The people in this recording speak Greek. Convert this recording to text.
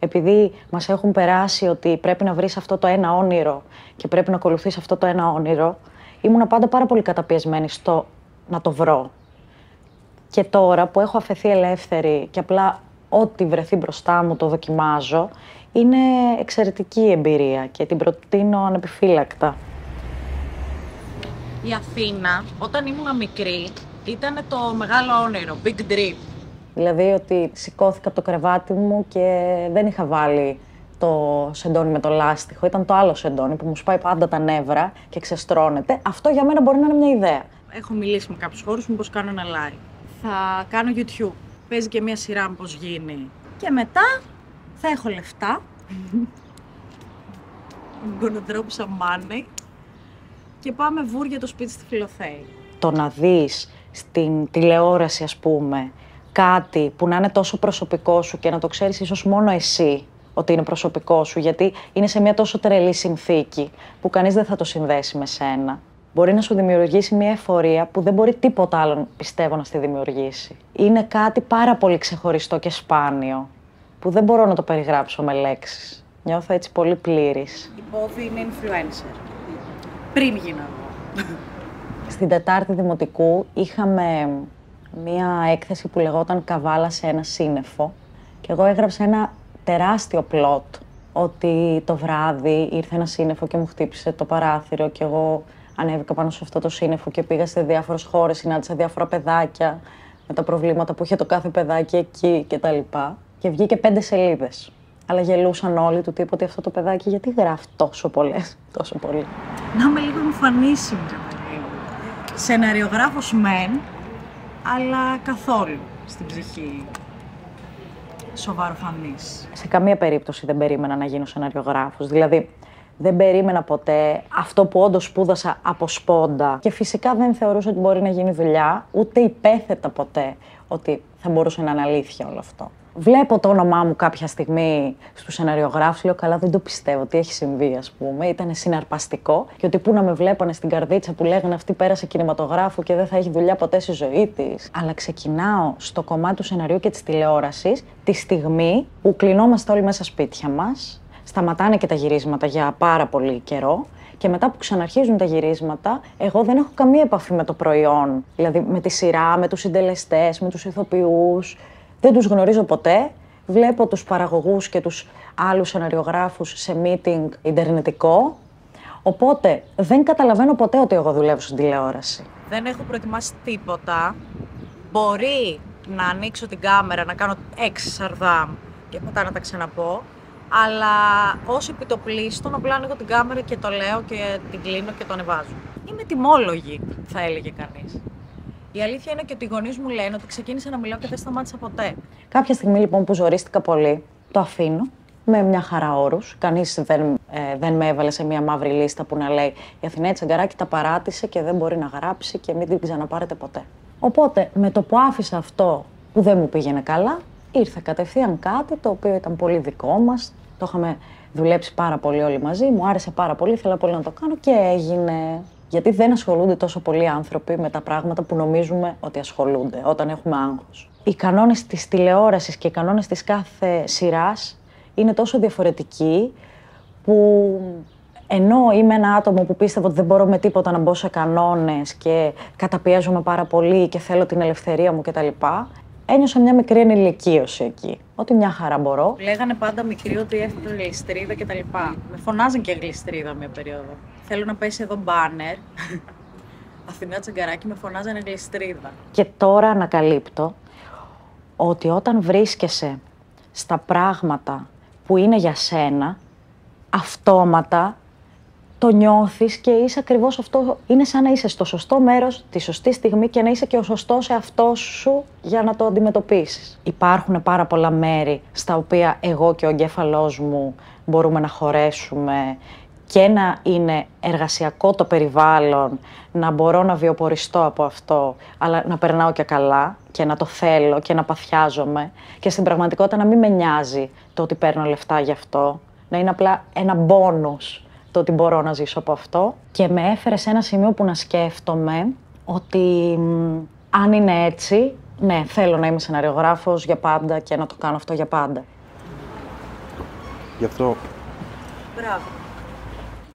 επειδή μας έχουν περάσει ότι πρέπει να βρεις αυτό το ένα όνειρο και πρέπει να ακολουθείς αυτό το ένα όνειρο, ήμουν πάντα πάρα πολύ καταπιεσμένη στο να το βρω. Και τώρα που έχω αφαιθεί ελεύθερη και απλά ό,τι βρεθεί μπροστά μου το δοκιμάζω, είναι εξαιρετική εμπειρία και την προτείνω ανεπιφύλακτα. Η Αθήνα, όταν ήμουν μικρή, ήταν το μεγάλο όνειρο, big dream. Δηλαδή ότι σηκώθηκα από το κρεβάτι μου και δεν είχα βάλει το σεντόνι με το λάστιχο. Ήταν το άλλο σεντόνι που μου σπάει πάντα τα νεύρα και ξεστρώνεται. Αυτό για μένα μπορεί να είναι μια ιδέα. Έχω μιλήσει με κάποιους χώρους μου πώς κάνω ένα live. Θα κάνω YouTube. Παίζει και μια σειρά μου πώς γίνει. Και μετά θα έχω λεφτά. I'm gonna drop some money. Και πάμε βούρια το σπίτι στη Φιλοθέη. Το να δεις στην τηλεόραση, ας πούμε, κάτι που να είναι τόσο προσωπικό σου και να το ξέρεις ίσως μόνο εσύ ότι είναι προσωπικό σου, γιατί είναι σε μια τόσο τρελή συνθήκη που κανείς δεν θα το συνδέσει με σένα. Μπορεί να σου δημιουργήσει μια εφορία που δεν μπορεί τίποτα άλλο, πιστεύω, να στη δημιουργήσει. Είναι κάτι πάρα πολύ ξεχωριστό και σπάνιο, που δεν μπορώ να το περιγράψω με λέξεις. Νιώθω έτσι πολύ πλήρης. Η Πόδη είναι influencer. Πριν γίνω εγώ. Στην Τετάρτη Δημοτικού είχαμε μία έκθεση που λεγόταν «Καβάλα σε ένα σύννεφο» και εγώ έγραψα ένα τεράστιο πλότ ότι το βράδυ ήρθε ένα σύννεφο και μου χτύπησε το παράθυρο και εγώ ανέβηκα πάνω σε αυτό το σύννεφο και πήγα σε διάφορες χώρες, συνάντησα διάφορα παιδάκια με τα προβλήματα που είχε το κάθε παιδάκι εκεί κτλ. Και βγήκε 5 σελίδες. Αλλά γελούσαν όλοι του τύπου ότι αυτό το παιδάκι γιατί γράφει τόσο πολλές, τόσο πολύ. Να είμαι λίγο εμφανίσιμη. Σεναριογράφος μεν, αλλά καθόλου στην ψυχή. Σοβαροφανής. Σε καμία περίπτωση δεν περίμενα να γίνω σεναριογράφος. Δηλαδή, δεν περίμενα ποτέ αυτό που όντως σπούδασα από σπόντα. Και φυσικά δεν θεωρούσα ότι μπορεί να γίνει δουλειά, ούτε υπέθετα ποτέ ότι θα μπορούσε να είναι αλήθεια όλο αυτό. Βλέπω το όνομά μου κάποια στιγμή στους σεναριογράφους, λέω καλά δεν το πιστεύω, τι έχει συμβεί ας πούμε, ήταν συναρπαστικό και ότι πού να με βλέπανε στην καρδίτσα που λέγανε αυτή πέρασε κινηματογράφο και δεν θα έχει δουλειά ποτέ στη ζωή της. Αλλά ξεκινάω στο κομμάτι του σεναρίου και της τηλεόρασης τη στιγμή που κλεινόμαστε όλοι μέσα σπίτια μας, σταματάνε και τα γυρίσματα για πάρα πολύ καιρό και μετά που ξαναρχίζουν τα γυρίσματα, εγώ δεν έχω καμία επαφή με το προϊόν, δηλαδή με τη σειρά, με τους συντελεστές, με τους ηθοποιούς. Δεν τους γνωρίζω ποτέ, βλέπω τους παραγωγούς και τους άλλους σεναριογράφους σε meeting ιντερνετικό, οπότε δεν καταλαβαίνω ποτέ ότι εγώ δουλεύω στην τηλεόραση. Δεν έχω προετοιμάσει τίποτα. Μπορεί να ανοίξω την κάμερα, να κάνω 6 σαρδάμ και μετά να τα ξαναπώ, αλλά ως επιτοπλίστων απλά ανοίγω την κάμερα και το λέω και την κλείνω και το ανεβάζω. Είμαι τιμόλογη, θα έλεγε κανείς. Η αλήθεια είναι και ότι οι γονείς μου λένε ότι ξεκίνησα να μιλάω και δεν σταμάτησα ποτέ. Κάποια στιγμή λοιπόν που ζορίστηκα πολύ, το αφήνω με μια χαρά όρους. Κανείς δεν με έβαλε σε μια μαύρη λίστα που να λέει «Η Αθηναία Τσαγκαράκη τα παράτησε και δεν μπορεί να γράψει και μην την ξαναπάρετε ποτέ». Οπότε με το που άφησα αυτό που δεν μου πήγαινε καλά, ήρθε κατευθείαν κάτι το οποίο ήταν πολύ δικό μας. Το είχαμε δουλέψει πάρα πολύ όλοι μαζί, μου άρεσε πάρα πολύ, ήθελα πολύ να το κάνω και έγινε. Γιατί δεν ασχολούνται τόσο πολλοί άνθρωποι με τα πράγματα που νομίζουμε ότι ασχολούνται όταν έχουμε άγχος. Οι κανόνες της τηλεόρασης και οι κανόνες της κάθε σειράς είναι τόσο διαφορετικοί που ενώ είμαι ένα άτομο που πίστευα ότι δεν μπορώ με τίποτα να μπω σε κανόνες και καταπιέζομαι πάρα πολύ και θέλω την ελευθερία μου κτλ. Ένιωσα μια μικρή ενηλικίωση εκεί. Ότι μια χαρά μπορώ. Λέγανε πάντα μικρή ότι έφυγε γλιστρίδα κτλ. Με φωνάζαν και γλιστρίδα μια περίοδο. Θέλω να πέσει εδώ μπάνερ. Αθηναία Τσαγκαράκη, με φωνάζανε γλιστρίδα. Και τώρα ανακαλύπτω ότι όταν βρίσκεσαι στα πράγματα που είναι για σένα, αυτόματα το νιώθεις και είσαι ακριβώς αυτό. Είναι σαν να είσαι στο σωστό μέρος, τη σωστή στιγμή και να είσαι και ο σωστός εαυτός σου για να το αντιμετωπίσεις. Υπάρχουν πάρα πολλά μέρη στα οποία εγώ και ο εγκέφαλός μου μπορούμε να χωρέσουμε και να είναι εργασιακό το περιβάλλον, να μπορώ να βιοποριστώ από αυτό, αλλά να περνάω και καλά και να το θέλω και να παθιάζομαι και στην πραγματικότητα να μην με νοιάζει το ότι παίρνω λεφτά γι' αυτό, να είναι απλά ένα μπόνους το ότι μπορώ να ζήσω από αυτό. Και με έφερε σε ένα σημείο που να σκέφτομαι ότι αν είναι έτσι, ναι, θέλω να είμαι σεναριογράφος για πάντα και να το κάνω αυτό για πάντα. Γι' αυτό Μπράβο.